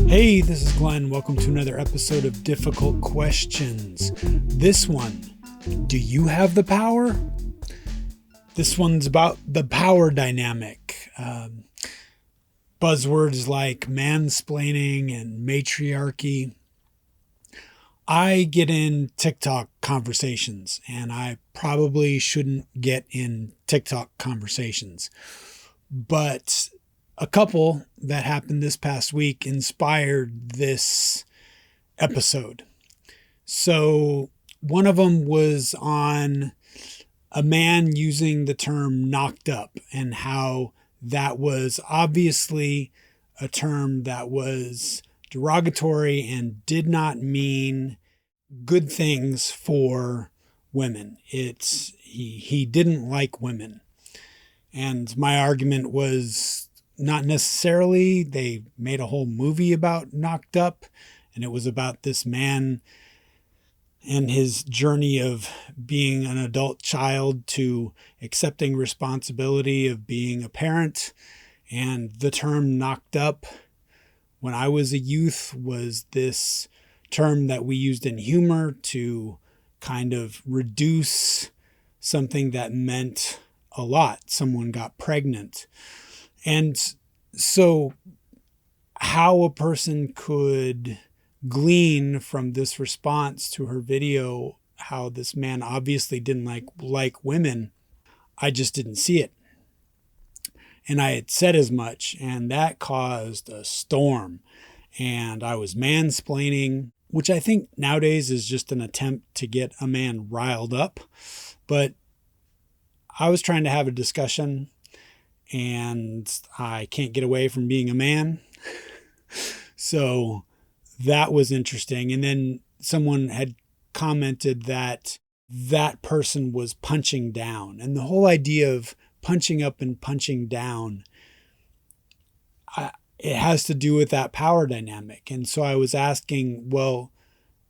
Hey, this is Glen. Welcome to another episode of Difficult Questions. This one, do you have the power? This one's about the power dynamic. Buzzwords like mansplaining and matriarchy. I get in TikTok conversations, and I probably shouldn't get in TikTok conversations. But a couple that happened this past week inspired this episode. So one of them was on a man using the term knocked up and how that was obviously a term that was derogatory and did not mean good things for women. He didn't like women. And my argument was not necessarily. They made a whole movie about Knocked Up, and it was about this man and his journey of being an adult child to accepting responsibility of being a parent. And the term knocked up when I was a youth was this term that we used in humor to kind of reduce something that meant a lot. Someone got pregnant. And so how a person could glean from this response to her video how this man obviously didn't like women, I just didn't see it. And I had said as much, and that caused a storm. And I was mansplaining, which I think nowadays is just an attempt to get a man riled up. But I was trying to have a discussion, and I can't get away from being a man. So that was interesting. And then someone had commented that that person was punching down. And the whole idea of punching up and punching down, it has to do with that power dynamic. And so I was asking, well,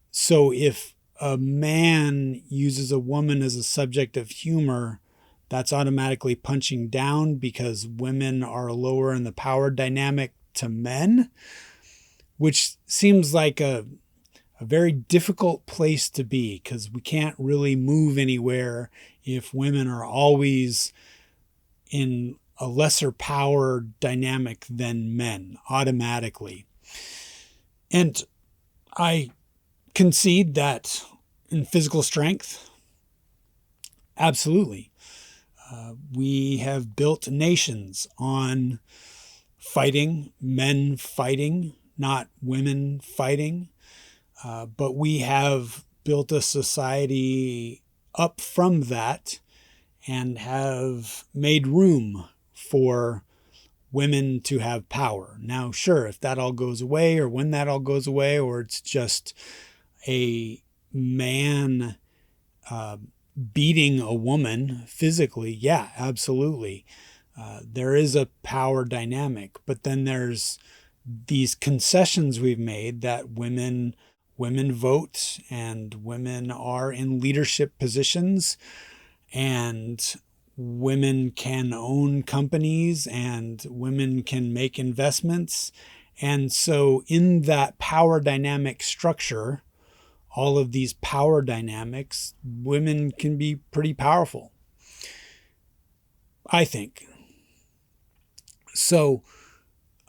so if a man uses a woman as a subject of humor, that's automatically punching down because women are lower in the power dynamic to men, which seems like a very difficult place to be because we can't really move anywhere if women are always in a lesser power dynamic than men automatically. And I concede that in physical strength, absolutely. We have built nations on fighting, men fighting, not women fighting. But we have built a society up from that and have made room for women to have power. Now, sure, if that all goes away or when that all goes away, or it's just a man beating a woman physically, yeah, absolutely. There is a power dynamic, but then there's these concessions we've made that women vote and women are in leadership positions and women can own companies and women can make investments. And so in that power dynamic structure, all of these power dynamics, women can be pretty powerful, I think. So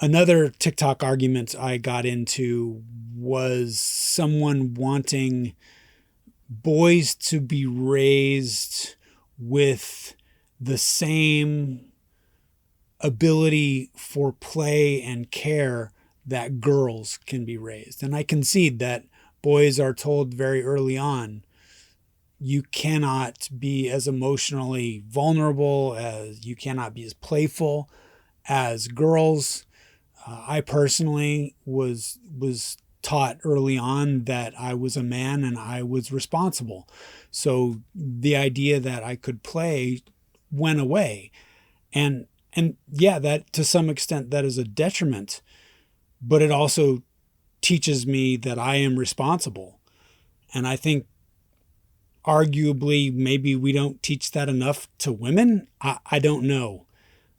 another TikTok argument I got into was someone wanting boys to be raised with the same ability for play and care that girls can be raised. And I concede that boys are told very early on, you cannot be as emotionally vulnerable, as you cannot be as playful as girls. I personally was taught early on that I was a man and I was responsible. So the idea that I could play went away. And yeah, that to some extent that is a detriment, but it also teaches me that I am responsible. And I think arguably maybe we don't teach that enough to women. I don't know.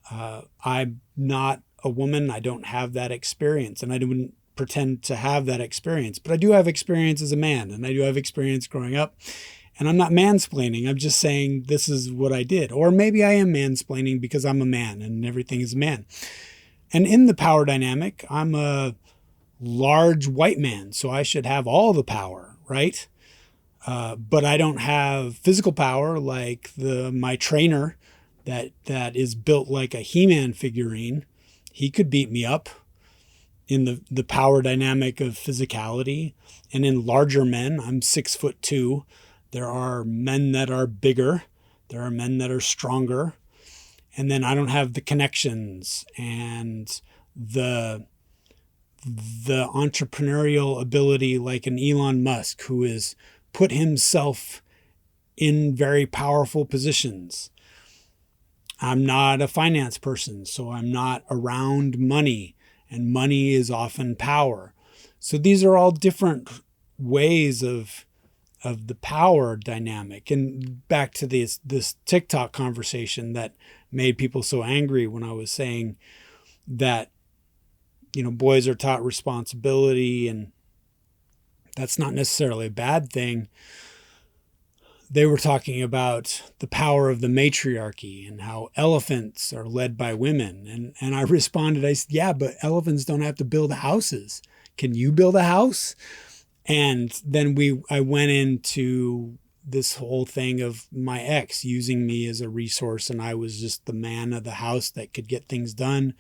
I'm not a woman. I don't have that experience, and I wouldn't pretend to have that experience. But I do have experience as a man, and I do have experience growing up. And I'm not mansplaining. I'm just saying this is what I did. Or maybe I am mansplaining because I'm a man and everything is a man. And in the power dynamic, I'm a large white man, so I should have all the power, right? But I don't have physical power like my trainer that is built like a He-Man figurine. He could beat me up in the power dynamic of physicality. And in larger men, I'm 6'2". There are men that are bigger. There are men that are stronger. And then I don't have the connections and the entrepreneurial ability like an Elon Musk, who has put himself in very powerful positions. I'm not a finance person, so I'm not around money, and money is often power. So these are all different ways of the power dynamic. And back to this TikTok conversation that made people so angry when I was saying that, boys are taught responsibility, and that's not necessarily a bad thing. They were talking about the power of the matriarchy and how elephants are led by women. And I responded, I said, yeah, but elephants don't have to build houses. Can you build a house? And then I went into this whole thing of my ex using me as a resource, and I was just the man of the house that could get things done.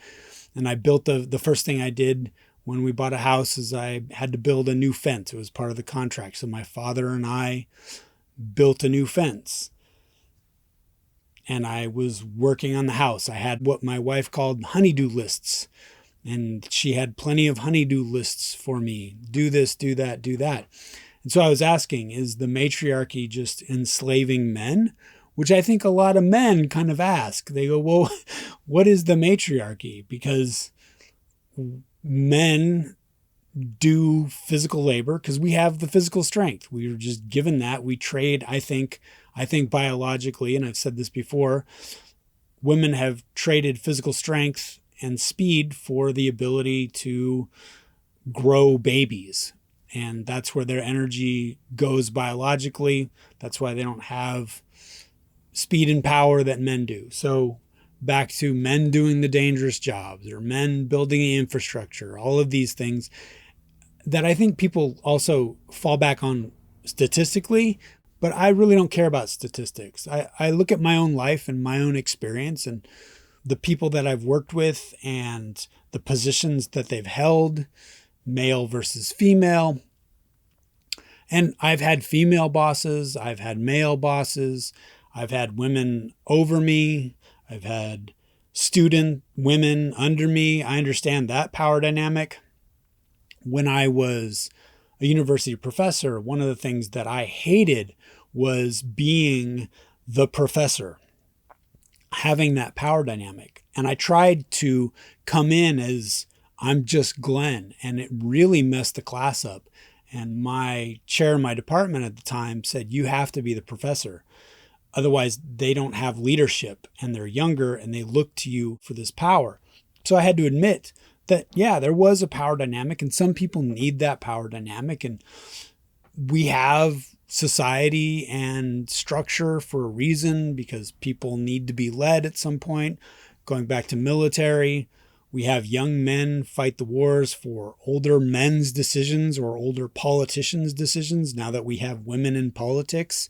And I built the first thing I did when we bought a house is I had to build a new fence. It was part of the contract. So my father and I built a new fence. And I was working on the house. I had what my wife called honeydew lists. And she had plenty of honeydew lists for me. Do this, do that, do that. And so I was asking, is the matriarchy just enslaving men? Which I think a lot of men kind of ask. They go, well, what is the matriarchy? Because men do physical labor because we have the physical strength. We are just given that. We trade, I think biologically, and I've said this before, women have traded physical strength and speed for the ability to grow babies. And that's where their energy goes biologically. That's why they don't have speed and power that men do. So back to men doing the dangerous jobs or men building the infrastructure, all of these things that I think people also fall back on statistically, but I really don't care about statistics. I look at my own life and my own experience and the people that I've worked with and the positions that they've held, male versus female. And I've had female bosses, I've had male bosses, I've had women over me, I've had student women under me. I understand that power dynamic. When I was a university professor, one of the things that I hated was being the professor, having that power dynamic. And I tried to come in as I'm just Glen, and it really messed the class up. And my chair in my department at the time said, you have to be the professor. Otherwise, they don't have leadership and they're younger and they look to you for this power. So I had to admit that, yeah, there was a power dynamic and some people need that power dynamic. And we have society and structure for a reason because people need to be led at some point. Going back to military, we have young men fight the wars for older men's decisions or older politicians' decisions now that we have women in politics.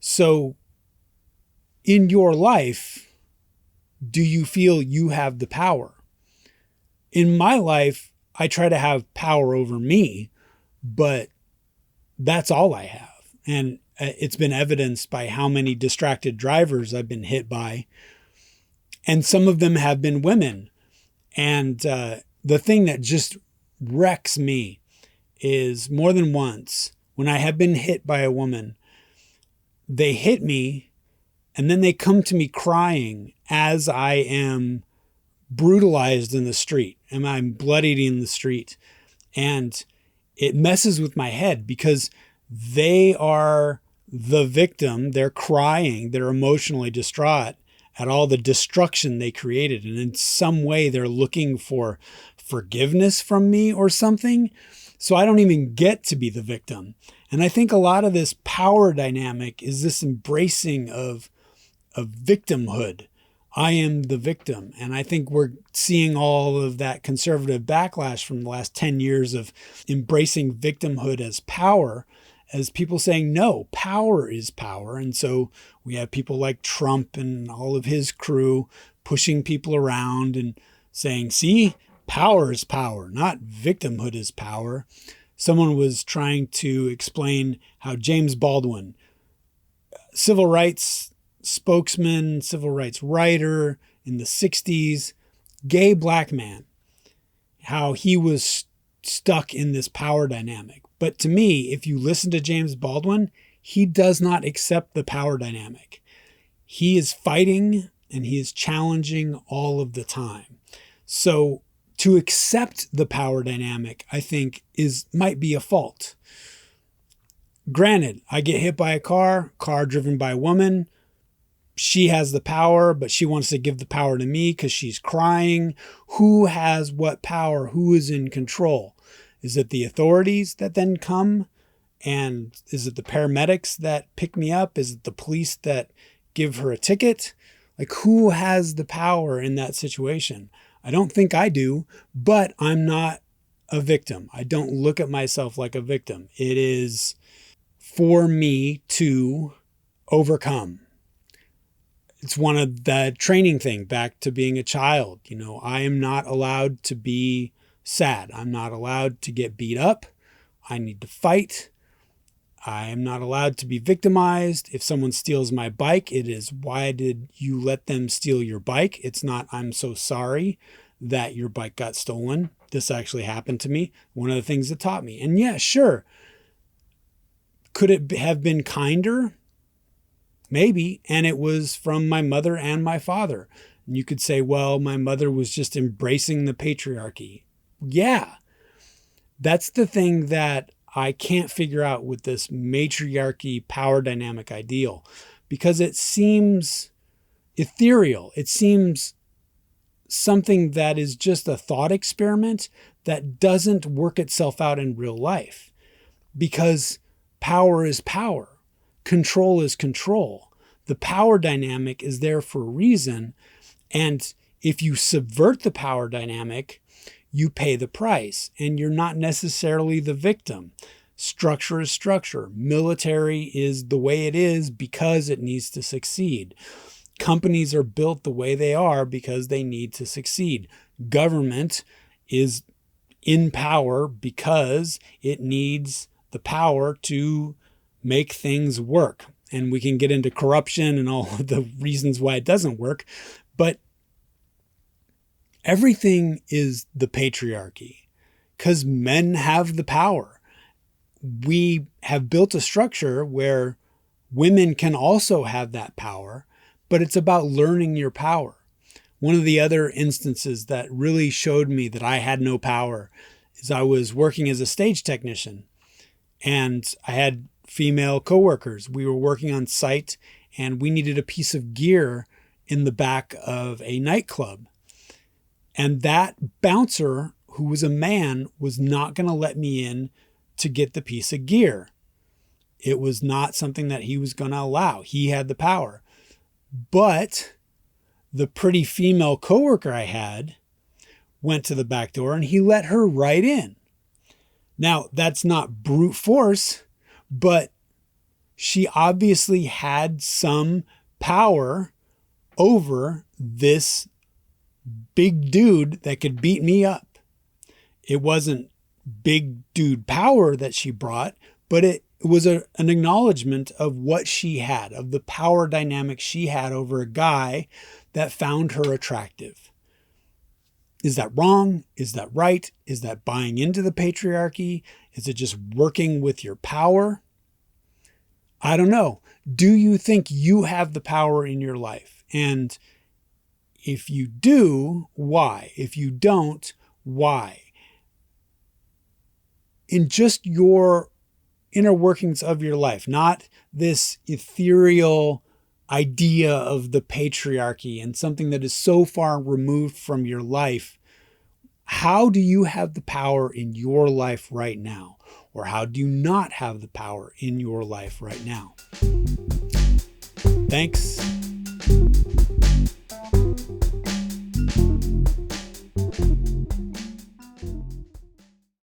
So in your life, do you feel you have the power? In my life, I try to have power over me, but that's all I have. And it's been evidenced by how many distracted drivers I've been hit by. And some of them have been women. And the thing that just wrecks me is more than once when I have been hit by a woman, they hit me and then they come to me crying as I am brutalized in the street and I'm bloodied in the street. And it messes with my head because they are the victim. They're crying. They're emotionally distraught. at all the destruction they created. And in some way, they're looking for forgiveness from me or something. So I don't even get to be the victim. And I think a lot of this power dynamic is this embracing of victimhood. I am the victim. And I think we're seeing all of that conservative backlash from the last 10 years of embracing victimhood as power, as people saying, no, power is power. And so we have people like Trump and all of his crew pushing people around and saying, see, power is power, not victimhood is power. Someone was trying to explain how James Baldwin, civil rights spokesman, civil rights writer in the 60s, gay black man, how he was stuck in this power dynamic. But to me, if you listen to James Baldwin, he does not accept the power dynamic. He is fighting and he is challenging all of the time. So to accept the power dynamic, I think, might be a fault. Granted, I get hit by a car driven by a woman. She has the power, but she wants to give the power to me because she's crying. Who has what power? Who is in control? Is it the authorities that then come? And is it the paramedics that pick me up? Is it the police that give her a ticket? Like, who has the power in that situation? I don't think I do, but I'm not a victim. I don't look at myself like a victim. It is for me to overcome. It's one of the training thing back to being a child. You know, I am not allowed to be sad. I'm not allowed to get beat up. I need to fight. I am not allowed to be victimized. If someone steals my bike, it is, why did you let them steal your bike? It's not, I'm so sorry that your bike got stolen. This actually happened to me. One of the things that taught me. And yeah, sure. Could it have been kinder? Maybe. And it was from my mother and my father. And you could say, well, my mother was just embracing the patriarchy. Yeah. That's the thing that I can't figure out with this matriarchy power dynamic ideal, because it seems ethereal. It seems something that is just a thought experiment that doesn't work itself out in real life, because power is power. Control is control. The power dynamic is there for a reason. And if you subvert the power dynamic, you pay the price, and you're not necessarily the victim. Structure is structure. Military is the way it is because it needs to succeed. Companies are built the way they are because they need to succeed. Government is in power because it needs the power to make things work. And we can get into corruption and all of the reasons why it doesn't work. But everything is the patriarchy because men have the power. We have built a structure where women can also have that power, but it's about learning your power. One of the other instances that really showed me that I had no power is I was working as a stage technician, and I had female coworkers. We were working on site and we needed a piece of gear in the back of a nightclub. And that bouncer, who was a man, was not going to let me in to get the piece of gear. It was not something that he was going to allow. He had the power. But the pretty female coworker I had went to the back door and he let her right in. Now, that's not brute force, but she obviously had some power over this big dude that could beat me up. It wasn't big dude power that she brought, but it was an acknowledgement of what she had, of the power dynamic she had over a guy that found her attractive. Is that wrong? Is that right? Is that buying into the patriarchy? Is it just working with your power? I don't know. Do you think you have the power in your life? And if you do, why? If you don't, why? In just your inner workings of your life, not this ethereal idea of the patriarchy and something that is so far removed from your life, how do you have the power in your life right now? Or how do you not have the power in your life right now? Thanks.